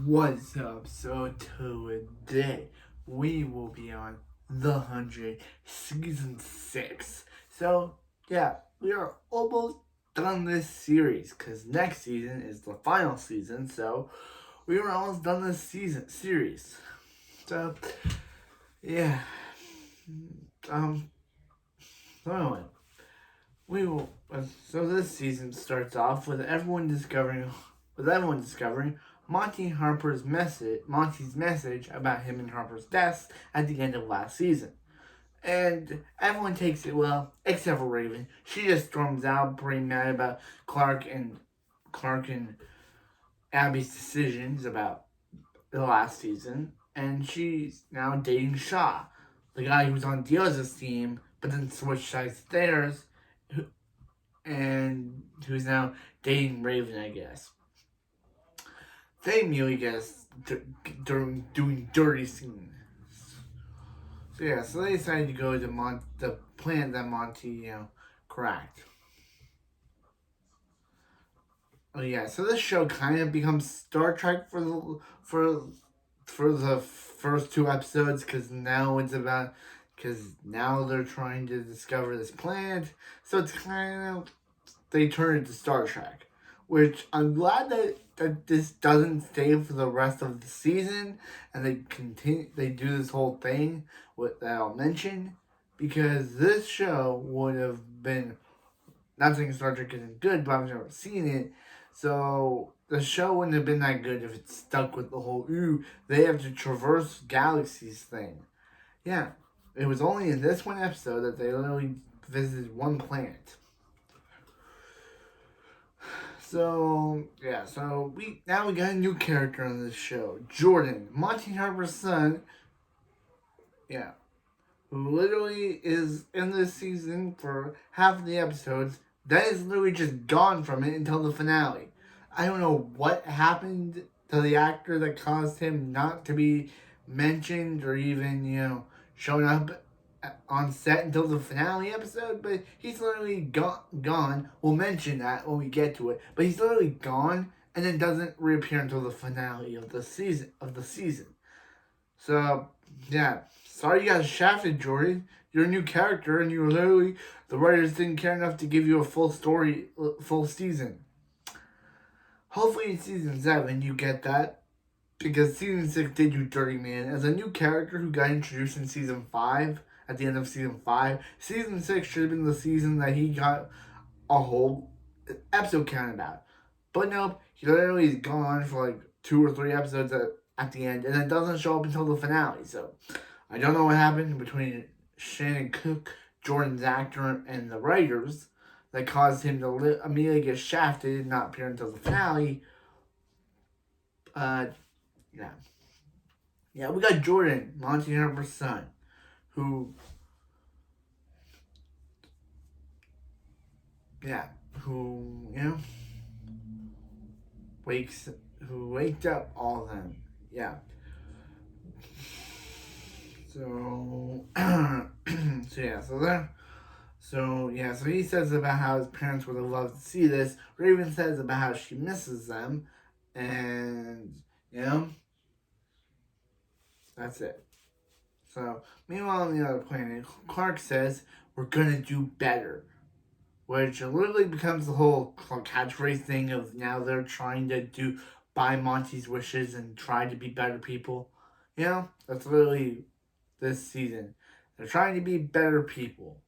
What's up? So today we will be on The 100 Season 6. So yeah, we are almost done this series because next season is the final season. So we are almost done this series. So yeah, um, so anyway, we will. So this season starts off with everyone discovering Monty's message about him and Harper's deaths at the end of last season. And everyone takes it well, except for Raven. She just storms out, pretty mad about Clark and Abby's decisions about the last season. And she's now dating Shaw, the guy who was on Diaz's team, but then switched sides to theirs, and who's now dating Raven, I guess. They immediately guess doing dirty scenes. So yeah, so they decided to go to the planet that Monty, cracked. Oh yeah, so this show kind of becomes Star Trek for the first two episodes because now they're trying to discover this planet. So it's kind of they turn into Star Trek, which I'm glad that this doesn't stay for the rest of the season and they do this whole thing that I'll mention, because this show would have been, not saying Star Trek isn't good, but I've never seen it, so the show wouldn't have been that good if it stuck with the whole they have to traverse galaxies thing. Yeah, it was only in this one episode that they literally visited one planet. So yeah, so we got a new character on this show, Jordan, Monty Harper's son. Yeah, who literally is in this season for half of the episodes. That is literally just gone from it until the finale. I don't know what happened to the actor that caused him not to be mentioned or even showing up on set until the finale episode, but he's literally gone. We'll mention that when we get to it, but he's literally gone and then doesn't reappear until the finale of the season. So yeah, sorry you got shafted, Jordan. You're a new character, and the writers didn't care enough to give you a full season. Hopefully in season 7 you get that, because season 6 did you dirty, man. As a new character who got introduced in season 5, at the end of season 5, season 6 should have been the season that he got a whole episode count about. But nope, he literally is gone for like 2 or 3 episodes at the end, and it doesn't show up until the finale. So I don't know what happened between Shannon Cook, Jordan's actor, and the writers that caused him to immediately get shafted and not appear until the finale. Yeah. Yeah, we got Jordan, Monty Harper's son, who, wakes, who waked up all of them. Yeah. So, so he says about how his parents would have loved to see this. Raven says about how she misses them, and that's it. So, meanwhile on the other planet, Clark says we're gonna do better, which literally becomes the whole catchphrase thing of now they're trying to do buy Monty's wishes and try to be better people. That's literally this season. They're trying to be better people.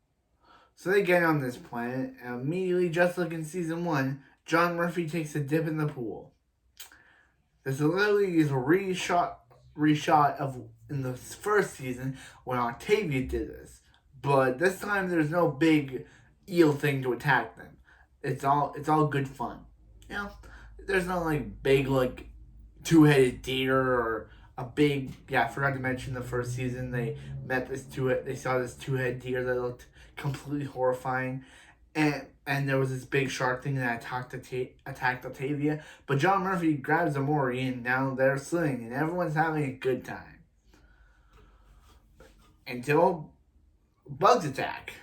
So they get on this planet, and immediately, just like in season 1, John Murphy takes a dip in the pool. This literally is a reshot of in the first season when Octavia did this. But this time there's no big eel thing to attack them. It's all good fun. There's no like big like two-headed deer or a big, I forgot to mention the first season they saw this two-headed deer that looked completely horrifying, and there was this big shark thing that attacked Octavia, but John Murphy grabs Amori and now they're swimming and everyone's having a good time until bugs attack.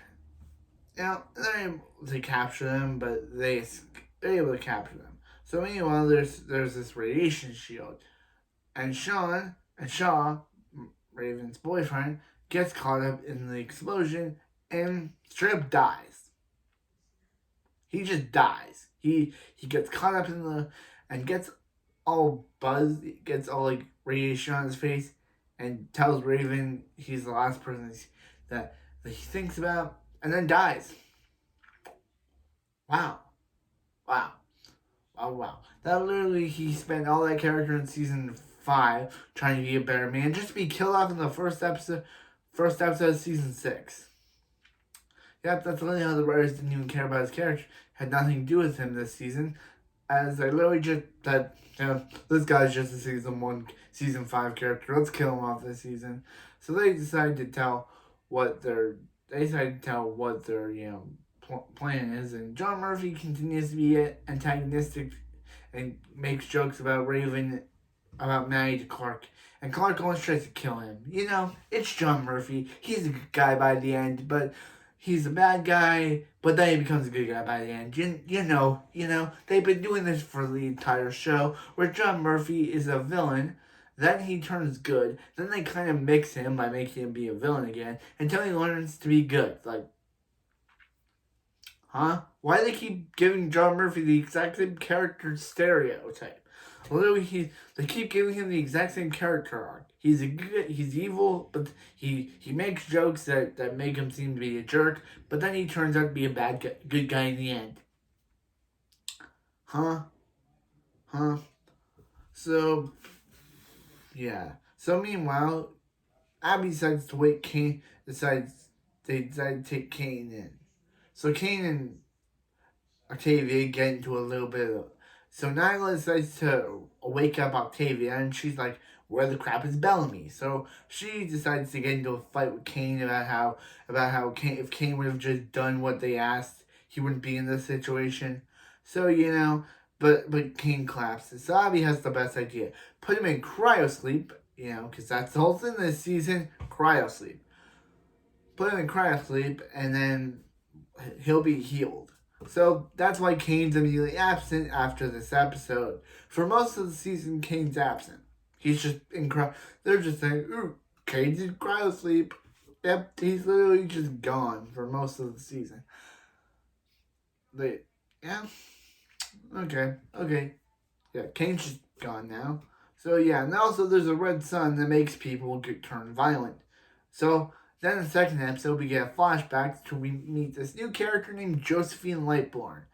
They're able to capture them, but they're able to capture them. So meanwhile, there's this radiation shield and Shaw, Raven's boyfriend, gets caught up in the explosion and straight up dies. He just dies. He gets caught up in the and gets all buzzed, gets all like radiation on his face, and tells Raven he's the last person that he thinks about, and then dies. Wow, wow, wow. That literally he spent all that character in season 5 trying to be a better man, just to be killed off in the first episode of season 6. Yep, that's literally how the writers didn't even care about his character. Had nothing to do with him this season, as they literally just that this guy's just a season 5 character. Let's kill him off this season. So they decided to tell what their plan is, and John Murphy continues to be antagonistic and makes jokes about Raven, about Maddie to Clark. And Clark always tries to kill him. It's John Murphy. He's a good guy by the end, but he's a bad guy, but then he becomes a good guy by the end. You know, they've been doing this for the entire show, where John Murphy is a villain, then he turns good, then they kind of mix him by making him be a villain again, until he learns to be good. Like, huh? Why do they keep giving John Murphy the exact same character stereotype? Literally, they keep giving him the exact same character arc. He's evil, but he makes jokes that make him seem to be a jerk, but then he turns out to be a good guy in the end. Huh? So, yeah. So meanwhile, Abby decides to wait. They decide to take Kane in. So Kane and Octavia get into a little bit of. So Nyla decides to wake up Octavia, and she's like, "Where the crap is Bellamy?" So she decides to get into a fight with Kane about how if Kane would have just done what they asked, he wouldn't be in this situation. So but Kane collapses. So Abby has the best idea: put him in cryosleep. Because that's the whole thing this season: cryosleep. Put him in cryosleep, and then he'll be healed. So that's why Kane's immediately absent after this episode. For most of the season, Kane's absent. He's just in They're just saying, "Ooh, Kane's in cryosleep." Yep, he's literally just gone for most of the season. Okay. Yeah, Kane's just gone now. So yeah, and also there's a red sun that makes people turn violent. So then in the second episode, we get a flashback to we meet this new character named Josephine Lightbourne.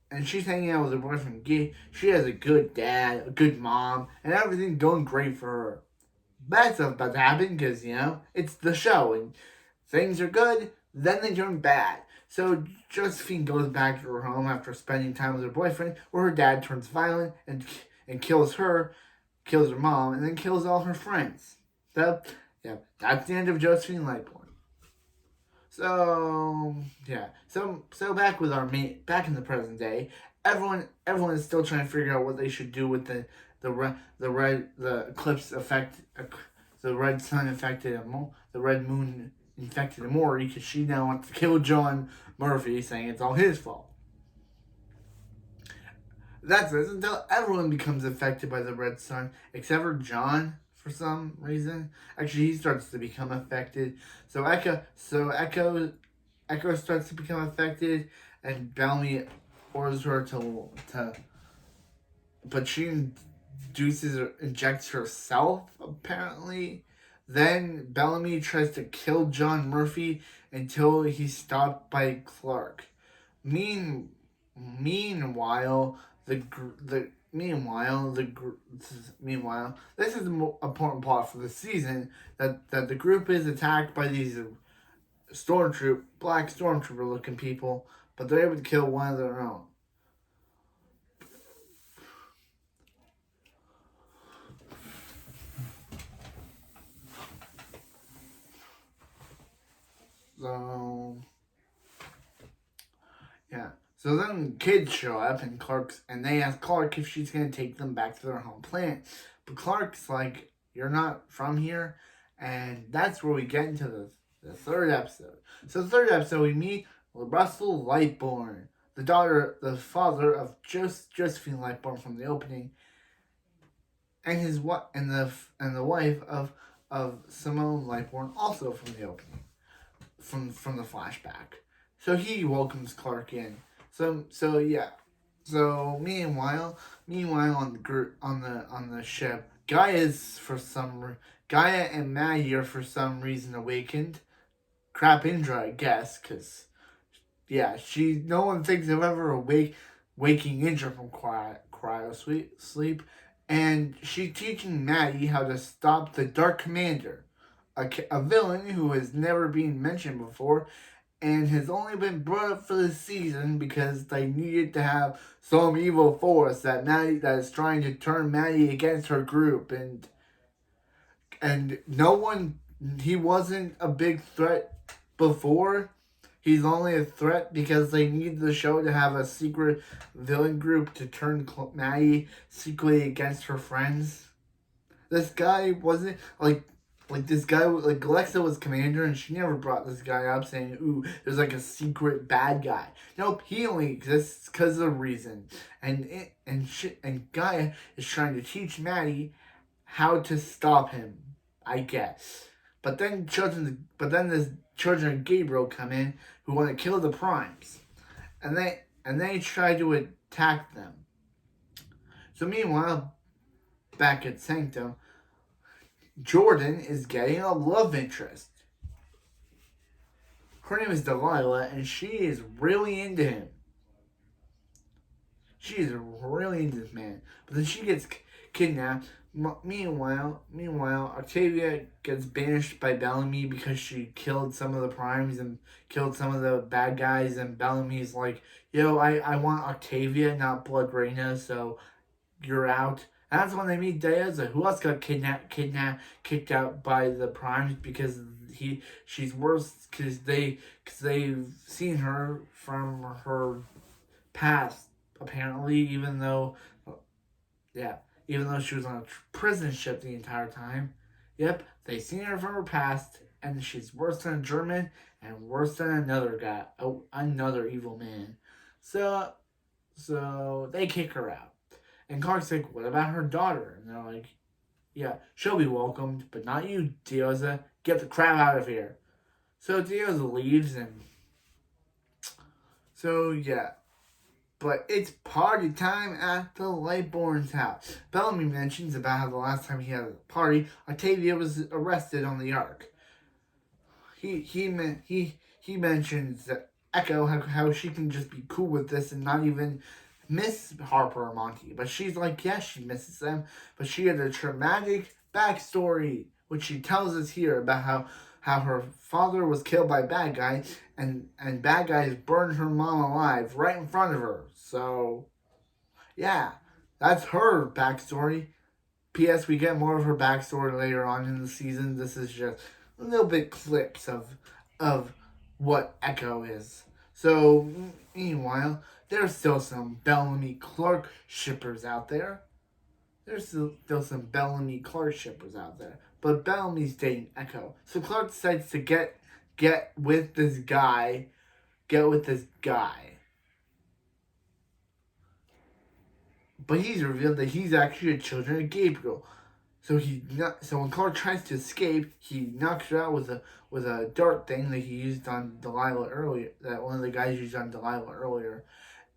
And she's hanging out with her boyfriend Guy. She has a good dad, a good mom, and everything's going great for her. Bad stuff about to happen because, it's the show and things are good, then they turn bad. So Josephine goes back to her home after spending time with her boyfriend, where her dad turns violent and kills her mom, and then kills all her friends. So, yeah, that's the end of Josephine Lightbourne. So yeah, so back in the present day, everyone is still trying to figure out what they should do with the eclipse effect, the red sun affected the red moon infected Amori, because she now wants to kill John Murphy, saying it's all his fault. That's it until everyone becomes affected by the red sun, except for John. For some reason, actually, he starts to become affected. So Echo starts to become affected, and Bellamy orders her but she injects herself apparently. Then Bellamy tries to kill John Murphy until he's stopped by Clark. Meanwhile, Meanwhile, this is the important part for the season, that the group is attacked by these black stormtrooper looking people, but they're able to kill one of their own. So yeah. So then kids show up and they ask Clark if she's gonna take them back to their home planet. But Clark's like, "You're not from here," and that's where we get into the third episode. So the third episode, we meet Russell Lightbourne, the father of Josephine Lightbourne from the opening. and his and the wife of Simone Lightbourne, also from the opening, from the flashback. So he welcomes Clark in. So yeah. So meanwhile on the ship, Gaia and Maggie are for some reason awakened. Crap Indra, I guess, because yeah, no one thinks of ever waking Indra from cryo sleep, and she's teaching Maddie how to stop the Dark Commander, a villain who has never been mentioned before, and has only been brought up for this season because they needed to have some evil force that is trying to turn Maddie against her group, and no one he wasn't a big threat before. He's only a threat because they need the show to have a secret villain group to turn Maddie secretly against her friends. This guy wasn't like this guy like Alexa was commander and she never brought this guy up saying, "Ooh, there's like a secret bad guy." Nope, he only exists because of reason, and Gaia is trying to teach Maddie how to stop him, I guess. But then this children of Gabriel come in who want to kill the primes, and they try to attack them. So meanwhile, back at Sanctum, Jordan is getting a love interest. Her name is Delilah, and she is really into him. She is really into this man. But then she gets kidnapped. Meanwhile, Octavia gets banished by Bellamy because she killed some of the primes and killed some of the bad guys. And Bellamy's like, "Yo, I want Octavia, not Blood Reina, so you're out." And that's when they meet Dieza, who else got kicked out by the primes because she's worse because they've seen her from her past apparently, even though she was on a prison ship the entire time. Yep, they seen her from her past, and she's worse than a German and worse than another guy, another evil man. So they kick her out. And Clark's like, "What about her daughter?" And they're like, "Yeah, she'll be welcomed, but not you, Diyoza. Get the crap out of here." So Diyoza leaves, and so yeah. But it's party time at the Lightbourne's house. Bellamy mentions about how the last time he had a party, Octavia was arrested on the Ark. He mentions that Echo how she can just be cool with this and not even miss Harper or Monty. But she's like, yes, she misses them, but she had a traumatic backstory, which she tells us here about how her father was killed by bad guys, and bad guys burned her mom alive right in front of her. So, yeah, that's her backstory. P.S. We get more of her backstory later on in the season. This is just a little bit clips of what Echo is. So, meanwhile, there's still some Bellamy Clark shippers out there. There's still some Bellamy Clark shippers out there. But Bellamy's dating Echo. So Clark decides to get with this guy. But he's revealed that he's actually a children of Gabriel. So when Clark tries to escape, he knocks her out with a dart thing that he used on Delilah earlier. That one of the guys used on Delilah earlier.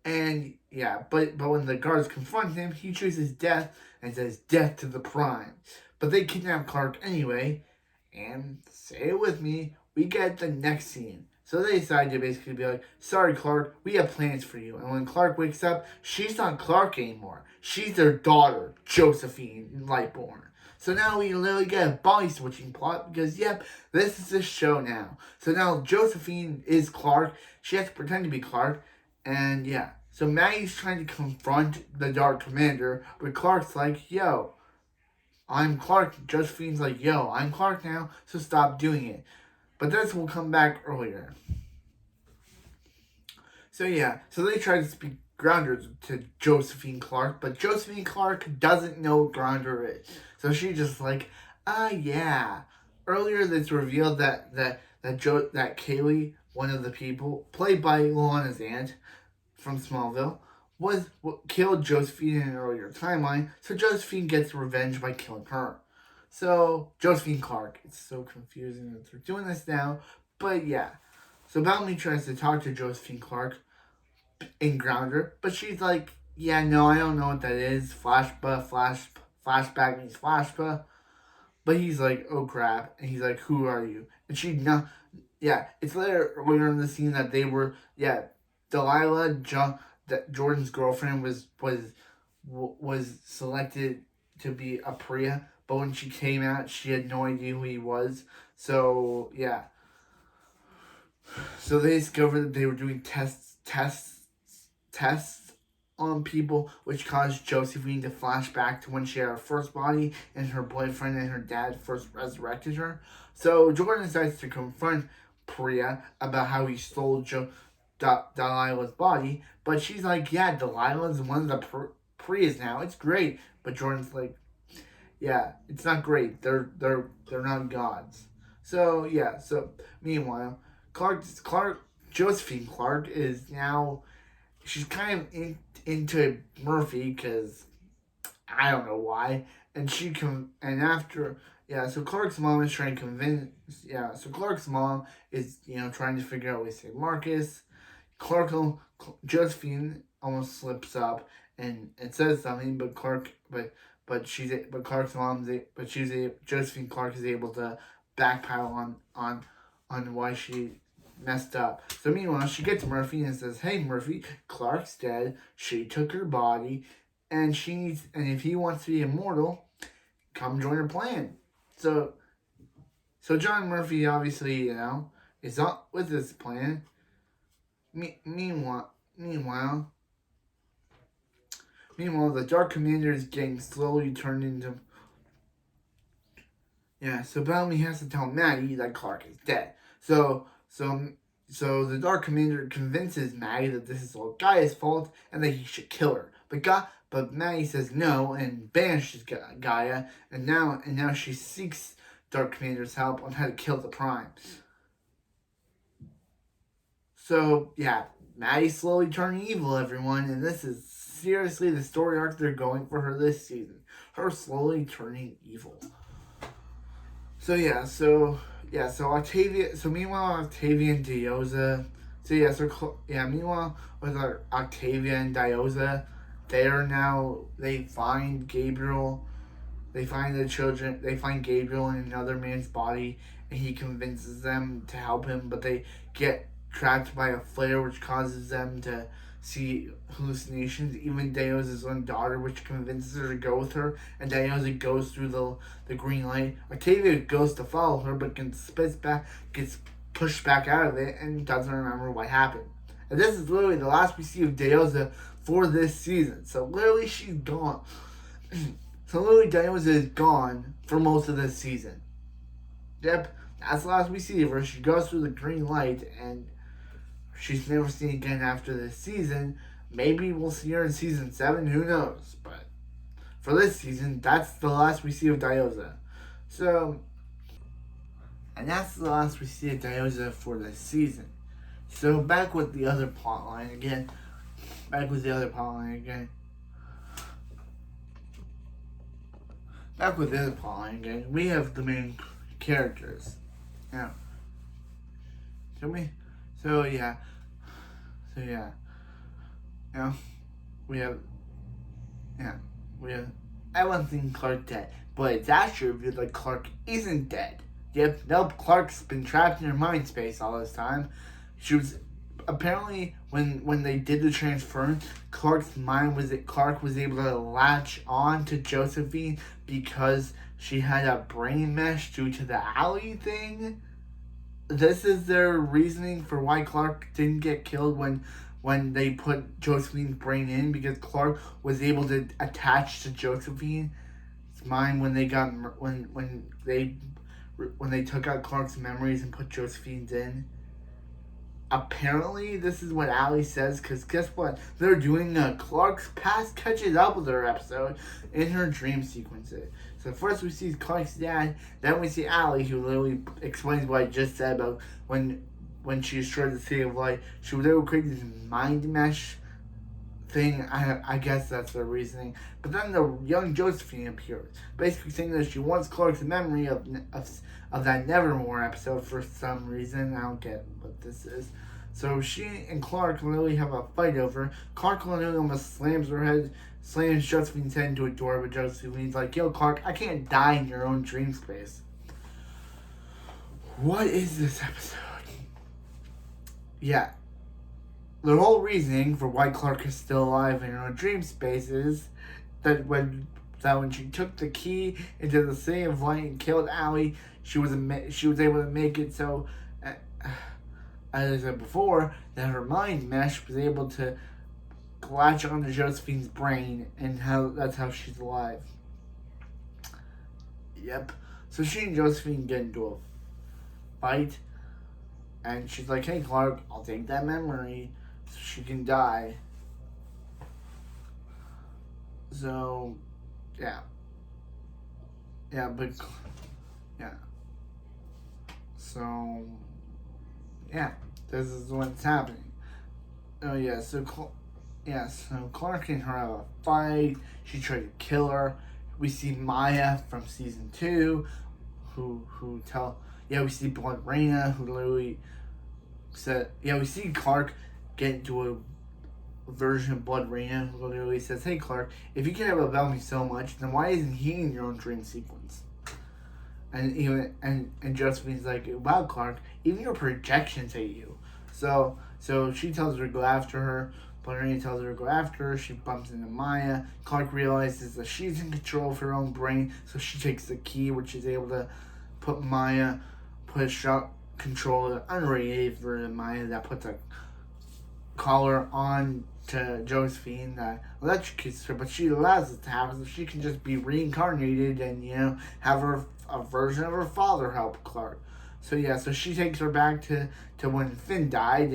And yeah, but when the guards confront him, he chooses death and says death to the prime. But they kidnap Clark anyway, and say it with me, we get the next scene. So they decide to basically be like, "Sorry, Clark, we have plans for you." And when Clark wakes up, she's not Clark anymore. She's their daughter, Josephine Lightbourne. So now we literally get a body switching plot because, yep, this is the show now. So now Josephine is Clark. She has to pretend to be Clark. And yeah, so Maggie's trying to confront the Dark Commander, but Clark's like, "Yo, I'm Clark." Josephine's like, "Yo, I'm Clark now, so stop doing it." But this will come back earlier. So yeah, so they try to speak Grounder to Josephine Clark, but Josephine Clark doesn't know what Grounder is. So she's just like, yeah. Earlier, it's revealed that Kaylee, one of the people, played by Luana's aunt from Smallville, was what killed Josephine in an earlier timeline, so Josephine gets revenge by killing her. So, Josephine Clark. It's so confusing that they're doing this now, but yeah. So, Bellamy tries to talk to Josephine Clark in Grounder, but she's like, yeah, no, I don't know what that is. Flashback means flashba. But he's like, oh crap. And he's like, who are you? And she, no, yeah, it's later in the scene that they were, yeah, Delilah, that Jordan's girlfriend was selected to be a Priya, but when she came out, she had no idea who he was. So yeah, so they discovered that they were doing tests on people, which caused Josephine to flash back to when she had her first body and her boyfriend and her dad first resurrected her. So Jordan decides to confront Priya about how he stole Delilah's body, but she's like, yeah, Delilah's one of the Priyas now. It's great, but Jordan's like, yeah, it's not great. They're not gods. So yeah. So meanwhile, Josephine Clark is now, she's kind of into Murphy because I don't know why, and and after, yeah. So Clark's mom is trying to convince, yeah. So Clark's mom is trying to figure out ways to save Marcus. Josephine almost slips up and says something, but Josephine Clark is able to backpedal on why she messed up. So meanwhile, she gets Murphy and says, "Hey Murphy, Clark's dead. She took her body, and if he wants to be immortal, come join her plan." So John Murphy obviously is up with this plan. Meanwhile, the Dark Commander is getting slowly turned into. Yeah, so Bellamy has to tell Maggie that Clark is dead. So the Dark Commander convinces Maggie that this is all Gaia's fault and that he should kill her. But Maggie says no and banishes Gaia, and now she seeks Dark Commander's help on how to kill the Primes. So yeah, Maggie's slowly turning evil, everyone, and this is seriously the story arc they're going for her this season. Her slowly turning evil. So Octavia. So meanwhile, Octavia and Diyoza. Meanwhile, with Octavia and Diyoza, they find Gabriel. They find the children. They find Gabriel in another man's body, and he convinces them to help him, but they get trapped by a flare, which causes them to see hallucinations. Even Diyoza's own daughter, which convinces her to go with her, and Diyoza goes through the green light. Octavia goes to follow her, but gets pushed back out of it, and doesn't remember what happened. And this is literally the last we see of Diyoza for this season. So literally, she's gone. So literally, Diyoza is gone for most of this season. Yep, that's the last we see of her. She goes through the green light, and she's never seen again after this season. Maybe we'll see her in season 7, who knows? But for this season, that's the last we see of Diyoza. And that's the last we see of Diyoza for this season. So back with the other plotline again. Back with the other plotline again. We have the main characters. Now, we have everyone thinking Clark dead, but it's actually revealed that Clark isn't dead. Yep, nope, Clark's been trapped in her mind space all this time. She was apparently when they did the transference, Clark was able to latch on to Josephine because she had a brain mesh due to the alley thing. This is their reasoning for why Clark didn't get killed when they put Josephine's brain in, because Clark was able to attach to Josephine's mind when they took out Clark's memories and put Josephine's in. Apparently, this is what Allie says, because guess what? They're doing a Clark's Past Catches Up with her episode in her dream sequences. So first we see Clark's dad, then we see Allie, who literally explains what I just said about when she destroyed the City of Light. She was able to create this mind mesh thing. I guess that's their reasoning. But then the young Josephine appears, basically saying that she wants Clark's memory of that Nevermore episode for some reason. I don't get what this is. So she and Clark literally have a fight over. Clark literally almost slams Josephine's head into a door, but Josephine's like, "Yo, Clark, I can't die in your own dream space." What is this episode? Yeah. The whole reasoning for why Clark is still alive in her own dream space is that when she took the key into the City of Light and killed Allie, she was able to make it so, as I said before, that her mind mesh was able to latch onto Josephine's brain, and that's how she's alive. Yep. So she and Josephine get into a fight, and she's like, "Hey, Clark, I'll take that memory so she can die." So, yeah. Yeah, but, yeah. So, yeah, this is what's happening. Oh, yeah, so Clark and her have a fight. She tried to kill her. We see Maya from season 2, we see Blood Raina, who literally said, we see Clark get into a version of Blood Raina, who literally says, "Hey, Clark, if you care about me so much, then why isn't he in your own dream sequence?" And Josephine's like, "Wow, Clark, even your projections hate you." So she tells her to go after her. Blood Raina tells her to go after her. She bumps into Maya. Clark realizes that she's in control of her own brain, so she takes the key, which is able to push out control of the unrated version of Maya that puts a collar on to Josephine that electrocutes her, but she allows it to happen so she can just be reincarnated and, have a version of her father help Clark. So she takes her back to when Finn died,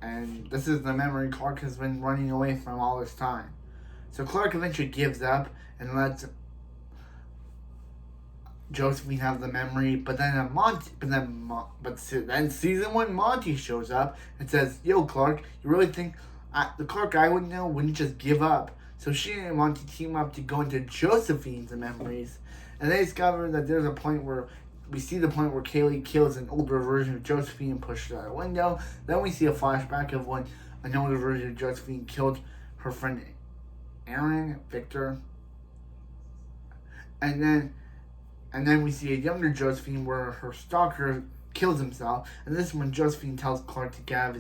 and this is the memory Clark has been running away from all this time. So Clark eventually gives up and lets Josephine have the memory, but then season 1 Monty shows up and says, "Yo, Clark, you really think the Clark I would know wouldn't just give up?" So she and Monty team up to go into Josephine's memories, and they discover that there's a point where we see the point where Kaylee kills an older version of Josephine and pushes her out a window. Then we see a flashback of when an older version of Josephine killed her friend Aaron, Victor, and then we see a younger Josephine where her stalker kills himself, and this is when Josephine tells Clark to get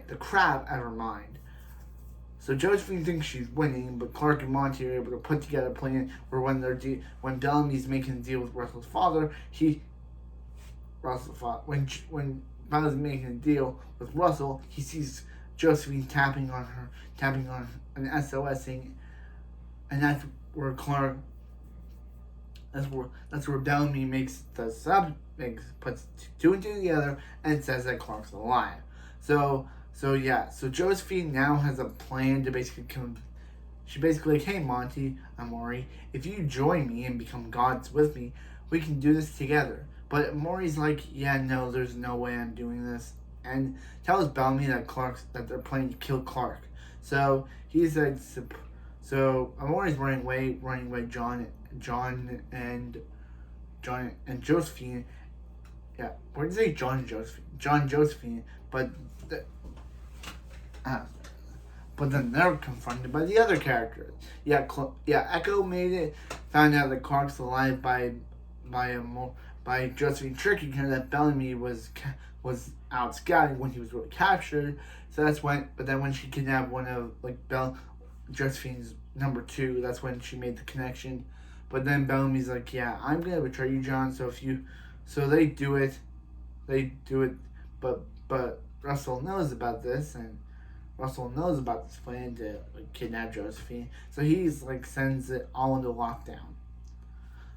the crap out of her mind. So Josephine thinks she's winning, but Clark and Monty are able to put together a plan where when Bellamy's making a deal with Russell's father, when Bellamy's making a deal with Russell, he sees Josephine tapping on an SOS thing, and that's where Bellamy makes puts two and two together and says that Clark's alive. So Josephine now has a plan to basically she basically like, "Hey Monty, Amori, if you join me and become gods with me, we can do this together." But Amori's like, "Yeah, no, there's no way I'm doing this," and tells Bellamy that they're planning to kill Clark. So he said, so Amori's running away. John and Josephine. Yeah, where did they say John and Josephine? John Josephine, but then they're confronted by the other characters. Echo found out that Clark's alive by Josephine tricking her that Bellamy was out scouting when he was really captured. So but then when she kidnapped one of Josephine's number 2, that's when she made the connection. But then Bellamy's like, "Yeah, I'm gonna betray you, John. So they do it, but Russell knows about this, and Russell knows about this plan to kidnap Josephine. So he's sends it all into lockdown.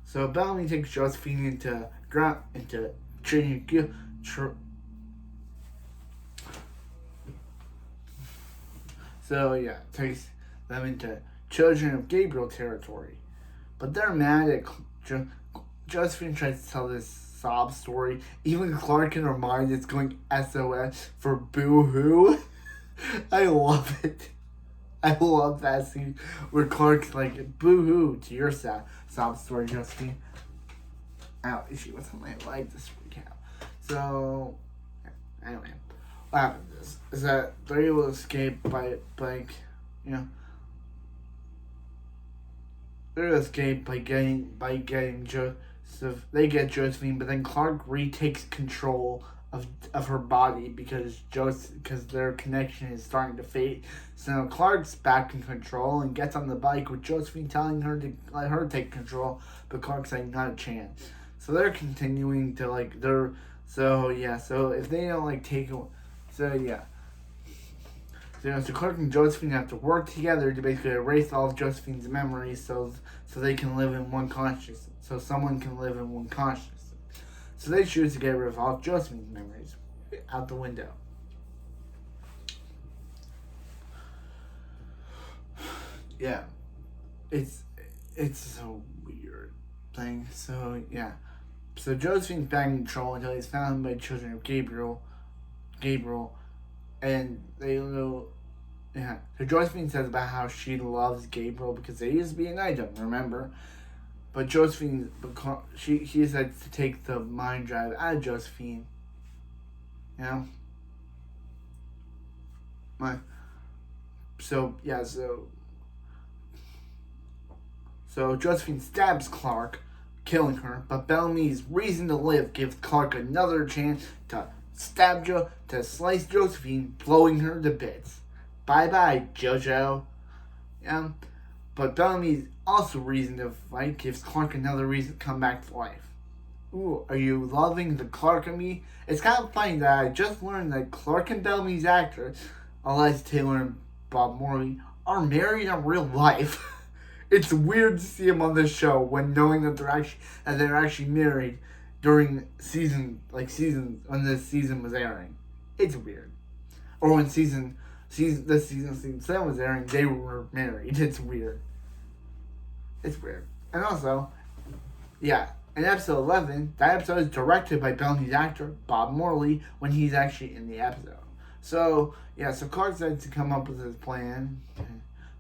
So Bellamy takes Josephine into takes them into Children of Gabriel territory. But they're mad at Josephine tries to tell this sob story. Even Clark in her mind is going SOS for boo-hoo. I love it. I love that scene where Clark's like, boo-hoo to your sob story, Josephine. Ow, she wasn't my life this recap. So, yeah, anyway, what happened is that they're able to escape by, like, you know, they're able to escape by getting Joseph. They get Josephine, but then Clark retakes control of her body because their connection is starting to fade. So Clark's back in control and gets on the bike with Josephine telling her to let her take control, but Clark's saying not a chance. So they're continuing to so if they don't so Clark and Josephine have to work together to basically erase all of Josephine's memories so they can live in one consciousness. So someone can live in one consciousness. So they choose to get rid of all Josephine's memories out the window. Yeah. It's a weird thing. So yeah. So Josephine's back in control until he's found by children of Gabriel, and they know. Yeah. So Josephine says about how she loves Gabriel because they used to be an item, remember? But Josephine, she decides to take the mind drive out of Josephine. You know? So Josephine stabs Clark, killing her, but Bellamy's reason to live gives Clark another chance to to slice Josephine, blowing her to bits. Bye-bye, Jojo. But Bellamy's also reason to fight gives Clark another reason to come back to life. Ooh, are you loving the Clark of me? It's kind of funny that I just learned that Clark and Bellamy's actors, Eliza Taylor and Bob Morley, are married in real life. It's weird to see them on this show when knowing that they're actually married during when this season was airing. It's weird. Or when season 7 was airing, they were married. It's weird. And also, yeah, in episode 11, that episode is directed by Bellamy's actor, Bob Morley, when he's actually in the episode. So Clark decides to come up with his plan.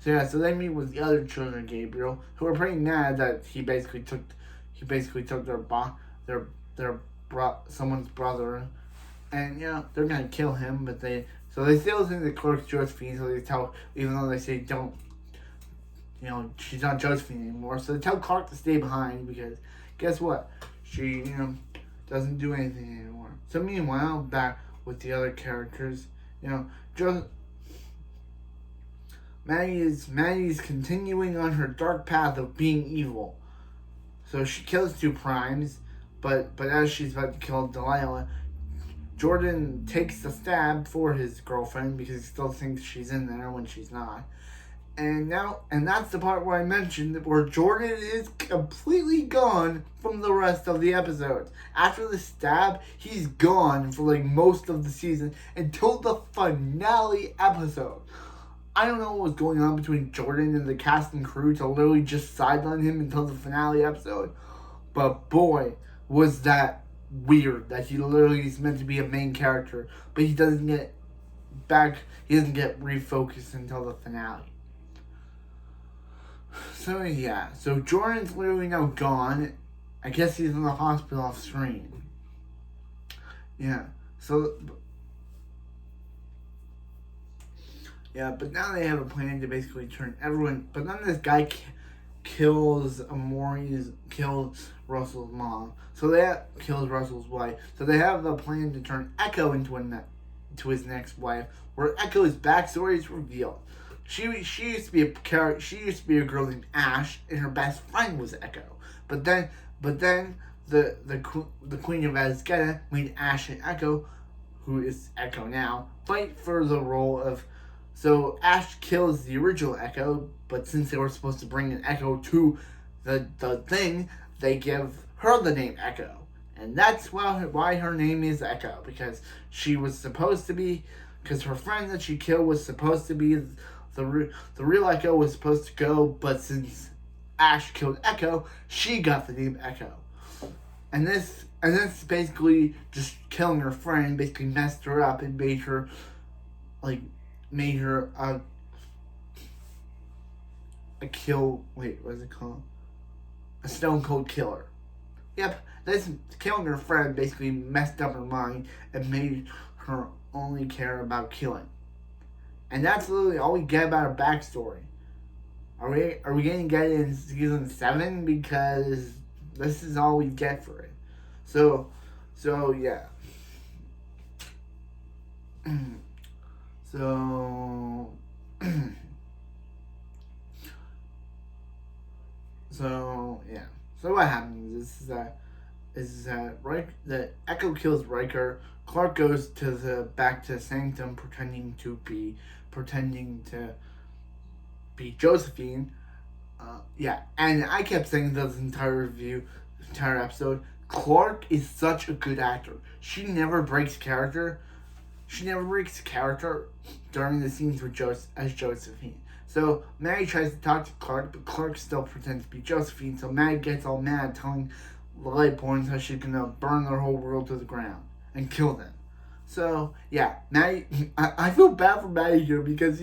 So they meet with the other children of Gabriel, who are pretty mad that he basically took someone's brother, and they're gonna kill him, but they still think that Clark's Josephine, so they tell, even though they say don't, she's not Josephine anymore, so they tell Clark to stay behind because guess what, she doesn't do anything anymore. So meanwhile, back with the other characters, Maddie's continuing on her dark path of being evil. So she kills 2 primes, but as she's about to kill Delilah, Jordan takes the stab for his girlfriend because he still thinks she's in there when she's not. And that's the part where I mentioned where Jordan is completely gone from the rest of the episodes. After the stab, he's gone for most of the season until the finale episode. I don't know what was going on between Jordan and the cast and crew to literally just sideline him until the finale episode. But boy, was that weird that he literally is meant to be a main character, but he doesn't get refocused until the finale. So Jordan's literally now gone. I guess he's in the hospital off screen. But now they have a plan to basically turn everyone. But then this guy kills Russell's mom. So that kills Russell's wife. So they have a plan to turn Echo into his next wife, where Echo's backstory is revealed. She used to be a character. She used to be a girl named Ash, and her best friend was Echo. But then the Queen of Azgeda made Ash and Echo, who is Echo now, fight for the role of. So Ash kills the original Echo, but since they were supposed to bring an Echo to the thing, they give her the name Echo. And that's why her name is Echo, because her friend that she killed was supposed to be, the real Echo was supposed to go, but since Ash killed Echo, she got the name Echo. And this basically just killing her friend basically messed her up and made her made her a kill. Wait, what is it called? A stone cold killer. Yep, this killing her friend basically messed up her mind and made her only care about killing. And that's literally all we get about her backstory. Are we gonna get it in season 7? Because this is all we get for it. So yeah. So so yeah. So what happens is that the Echo kills Riker. Clark goes to the back to Sanctum pretending to be Josephine. Yeah, and I kept saying this entire episode. Clark is such a good actor. She never breaks character. She never breaks character during the scenes with as Josephine. So Maggie tries to talk to Clark, but Clark still pretends to be Josephine. So Maggie gets all mad, telling the Lightborns how she's gonna burn their whole world to the ground and kill them. So yeah, Maggie. I feel bad for Maggie here because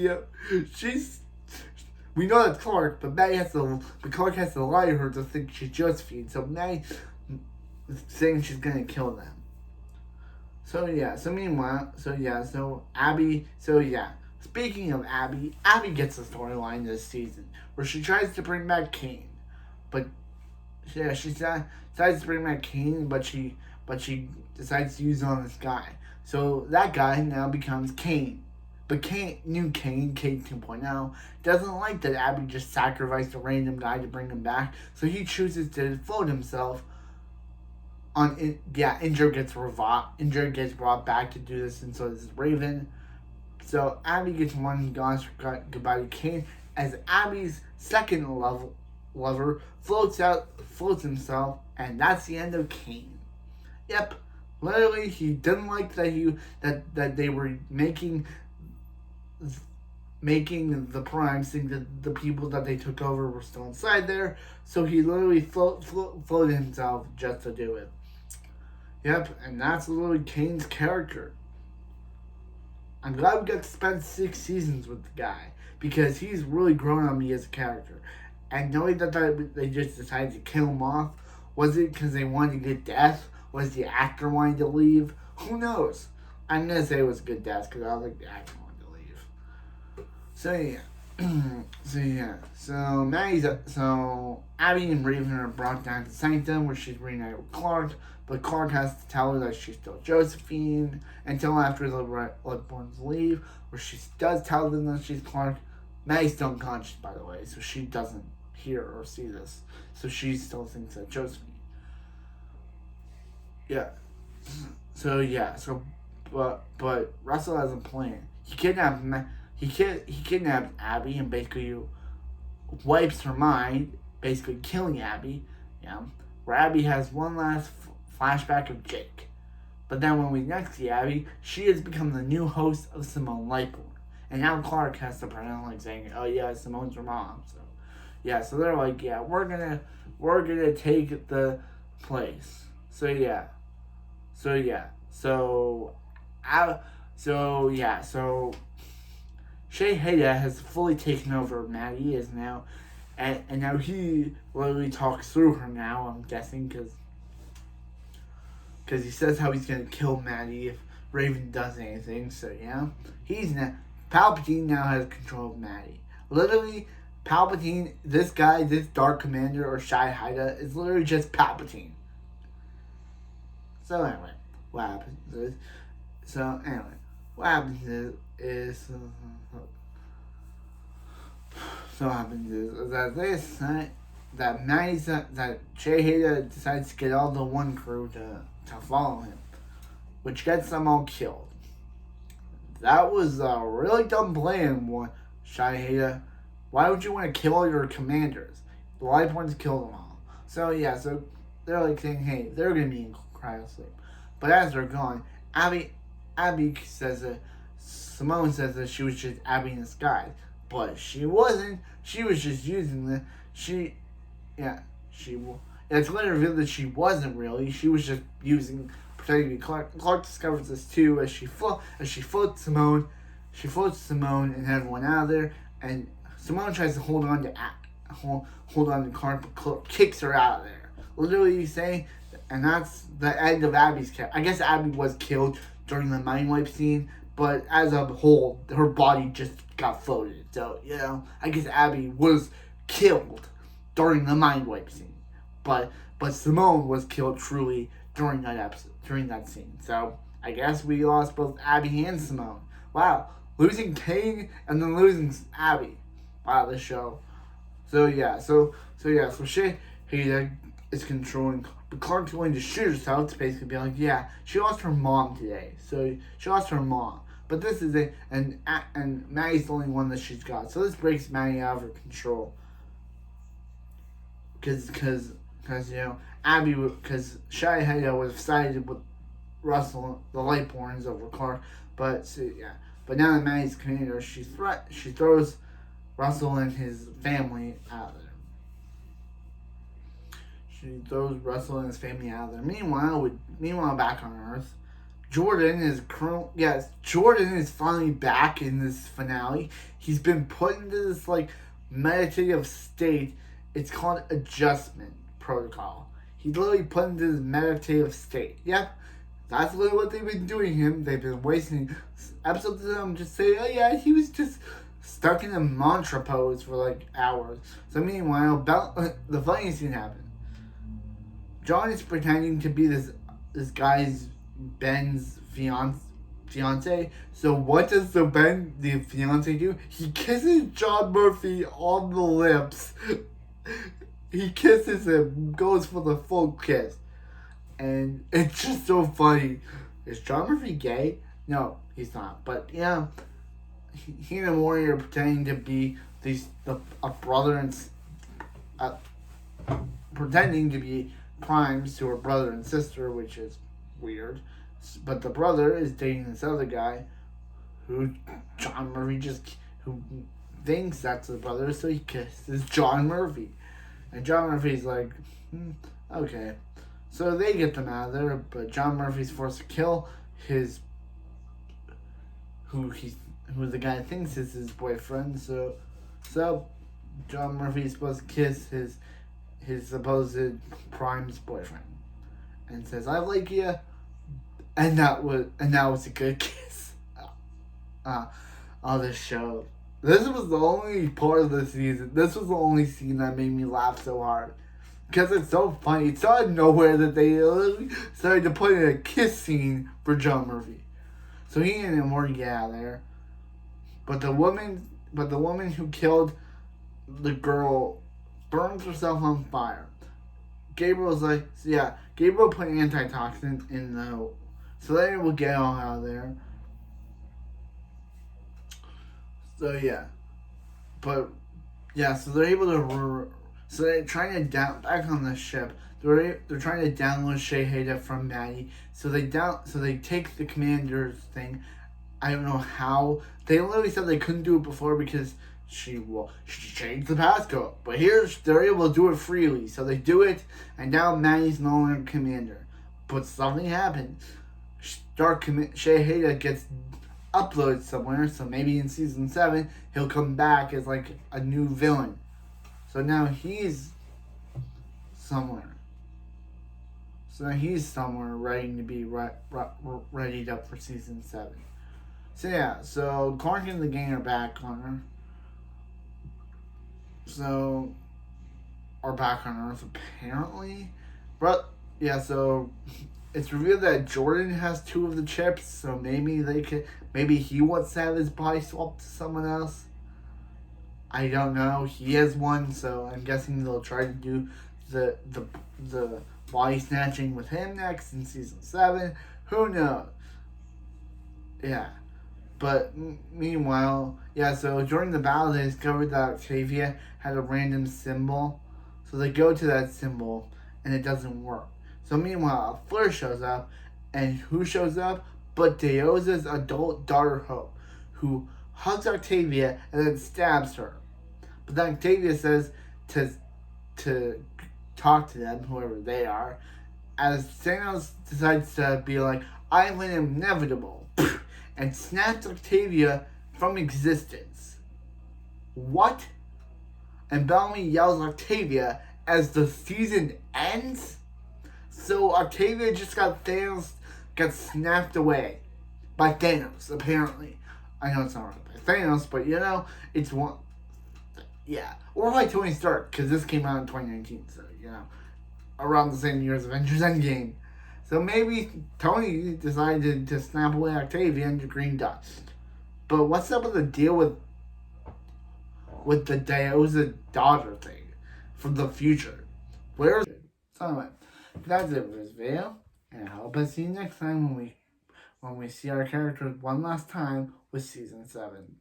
she's. We know that's Clark, but Clark has to lie to her to think she's Josephine. So Maggie saying she's gonna kill them. So yeah, so Abby, speaking of Abby, Abby gets a storyline this season where she tries to bring back Kane, but yeah, she decides to bring back Kane, but she decides to use it on this guy. So that guy now becomes Kane. But new Kane 2.0, doesn't like that Abby just sacrificed a random guy to bring him back, so he chooses to float himself. Indra gets brought back to do this, and so does Raven. So Abby gets one goodbye to Kane as Abby's second lover floats himself, and that's the end of Kane. Yep, literally he didn't like that they were making the Primes think that the people that they took over were still inside there, so he literally floated himself just to do it. Yep, and that's literally Kane's character. I'm glad we got to spend 6 seasons with the guy, because he's really grown on me as a character. And knowing that they just decided to kill him off, was it because they wanted to get death? Was the actor wanting to leave? Who knows? I'm going to say it was a good death, because I don't think the actor wanted to leave. So Abby and Raven are brought down to Sanctum, where she's reunited with Clark, but Clark has to tell her that she's still Josephine until after the Bloodborns leave, where she does tell them that she's Clark. Maggie's still unconscious, by the way, so she doesn't hear or see this, so she still thinks that Josephine. Yeah. But Russell has a plan. He kidnapped Abby and basically wipes her mind, basically killing Abby. Yeah, where Abby has one last flashback of Jake. But then when we next see Abby, she has become the new host of Simone Lightborn. And now Clark has to pretend like saying, "Oh yeah, Simone's her mom." So yeah, so they're like, "Yeah, we're gonna take the place." So Shay Hayda has fully taken over Maddie is now, and now he literally talks through her now, I'm guessing, because he says how he's going to kill Maddie if Raven does anything, so yeah. Palpatine now has control of Maddie. Literally, Palpatine, this guy, this Dark Commander, or Shay Hayda, is literally just Palpatine. So anyway, what happens is that Shay Hayda decides to get all the One Crew to follow him, which gets them all killed. That was a really dumb plan, Shay Hayda. Why would you want to kill all your commanders? The Lightborns killed them all. So they're like saying, hey, they're gonna be in cryosleep. But as they're gone, Abby says that Simone says that she was just Abby in disguise, but she wasn't. She was just using it's later revealed that she wasn't really. She was just pretending to be Clark. Clark discovers this too as she floats Simone, she floats Simone and everyone out of there, and Simone tries to hold on to Clark, but Clark kicks her out of there. Literally saying, and that's the end of Abby's character. I guess Abby was killed during the mind wipe scene, but as a whole, her body just got floated. So, I guess Abby was killed during the mind wipe scene. But Simone was killed truly during that scene. So, I guess we lost both Abby and Simone. Wow. Losing Kane and then losing Abby. Wow, this show. So Shay Hayda is controlling, but Clark's going to shoot herself to basically be like, yeah, she lost her mom today. So she lost her mom. But this is it, and Maddie's the only one that she's got. So this breaks Maddie out of her control. Because Abby, because Shay Hayda was sided with Russell, the Lightborns, over Clark. But now that Maddie's commander, she throws Russell and his family out of there. She throws Russell and his family out of there. Meanwhile, back on Earth, Jordan is finally back in this finale. He's been put into this meditative state. It's called adjustment protocol. He's literally put into this meditative state. Yep. That's literally what they've been doing him. They've been wasting episodes of him just saying, oh yeah, he was just stuck in a mantra pose for hours. So meanwhile, the funniest thing happened. John is pretending to be this guy's Ben's fiance. So what does the fiance do? He kisses John Murphy on the lips. He kisses him, goes for the full kiss. And it's just so funny. Is John Murphy gay? No, he's not. But he and Maury are pretending to be a brother and pretending to be primes to her brother and sister, which is weird. But the brother is dating this other guy, who John Murphy who thinks that's the brother, so he kisses John Murphy, and John Murphy's like, okay. So they get them out of there, but John Murphy's forced to kill who the guy thinks is his boyfriend. So John Murphy's supposed to kiss his supposed prime's boyfriend, and says, "I like you," and that was a good kiss. This show. This was the only part of the season. This was the only scene that made me laugh so hard. Because it's so funny. It's out of nowhere that they literally started to put in a kiss scene for John Murphy. So he and Morty get out of there. But the woman who killed the girl burns herself on fire. Gabriel's like, Gabriel put antitoxin in the... So they will get all out of there. So so they're able to... So they're trying to back on the ship. They're trying to download Shay Hayda from Maddie. So they take the commander's thing. I don't know how. They literally said they couldn't do it before because she changed the passcode. But here they're able to do it freely. So they do it, and now Maddie's no longer commander. But something happened. Shay Hayda gets uploaded somewhere. So maybe in season 7 he'll come back as a new villain. So now he's somewhere. Ready to be readied up for season 7. So Clark and the gang are back on her. So are back on Earth apparently. So it's revealed that Jordan has 2 of the chips, so maybe he wants to have his body swapped to someone else. I don't know. He has one, so I'm guessing they'll try to do the body snatching with him next in season 7. Who knows? Yeah. But meanwhile, so during the battle they discovered that Octavia had a random symbol. So they go to that symbol and it doesn't work. So meanwhile, Fleur shows up, and who shows up but Deoza's adult daughter Hope, who hugs Octavia and then stabs her. But then Octavia says to talk to them, whoever they are, as Thanos decides to be like, I'm inevitable, and snaps Octavia from existence. What? And Bellamy yells Octavia as the season ends? So Octavia just got snapped away by Thanos, apparently. I know it's not right by Thanos, but it's one. Yeah. Or by Tony Stark, because this came out in 2019, so, around the same year as Avengers Endgame. So maybe Tony decided to snap away Octavia into green dust. But what's up with the deal with the Diyoza daughter thing from the future? Where is it? So anyway, that's it for this video. And I hope I see you next time when we see our characters one last time with Season 7.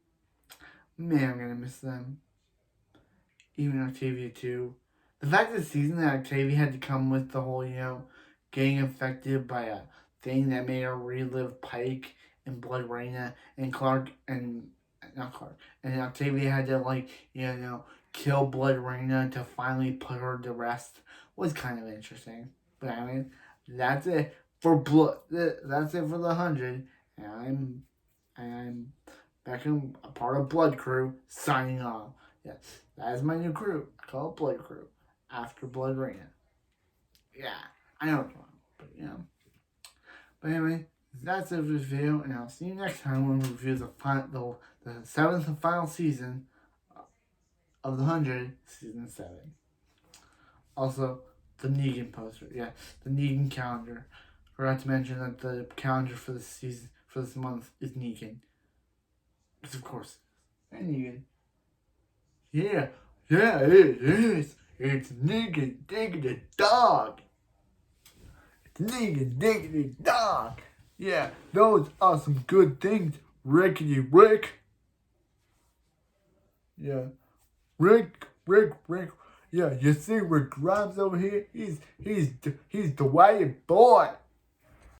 Man, I'm gonna miss them. Even Octavia too. The fact that season that Octavia had to come with the whole, getting infected by a thing that made her relive Pike and Blood Raina and and Octavia had to kill Blood Raina to finally put her to rest was kind of interesting. But I mean, that's it for That's it for the 100, and I'm back in a part of Blood Crew signing off. Yes, that is my new crew. I call it Blood Crew after Blood Raina. Yeah, I know it's wrong, but But anyway, that's it for this video, and I'll see you next time when we review the 7th and final season of the 100, Season 7. Also, the Negan poster. Yeah, the Negan calendar. Forgot to mention that the calendar for this season, for this month, is Negan. Because of course, and Negan. Yeah, it is. It's Negan Diggity Dog. It's Negan Diggity Dog. Yeah, those are some good things, Rickety Rick. Yeah, Rick. Yeah, you see Rick Grimes over here? He's the white boy.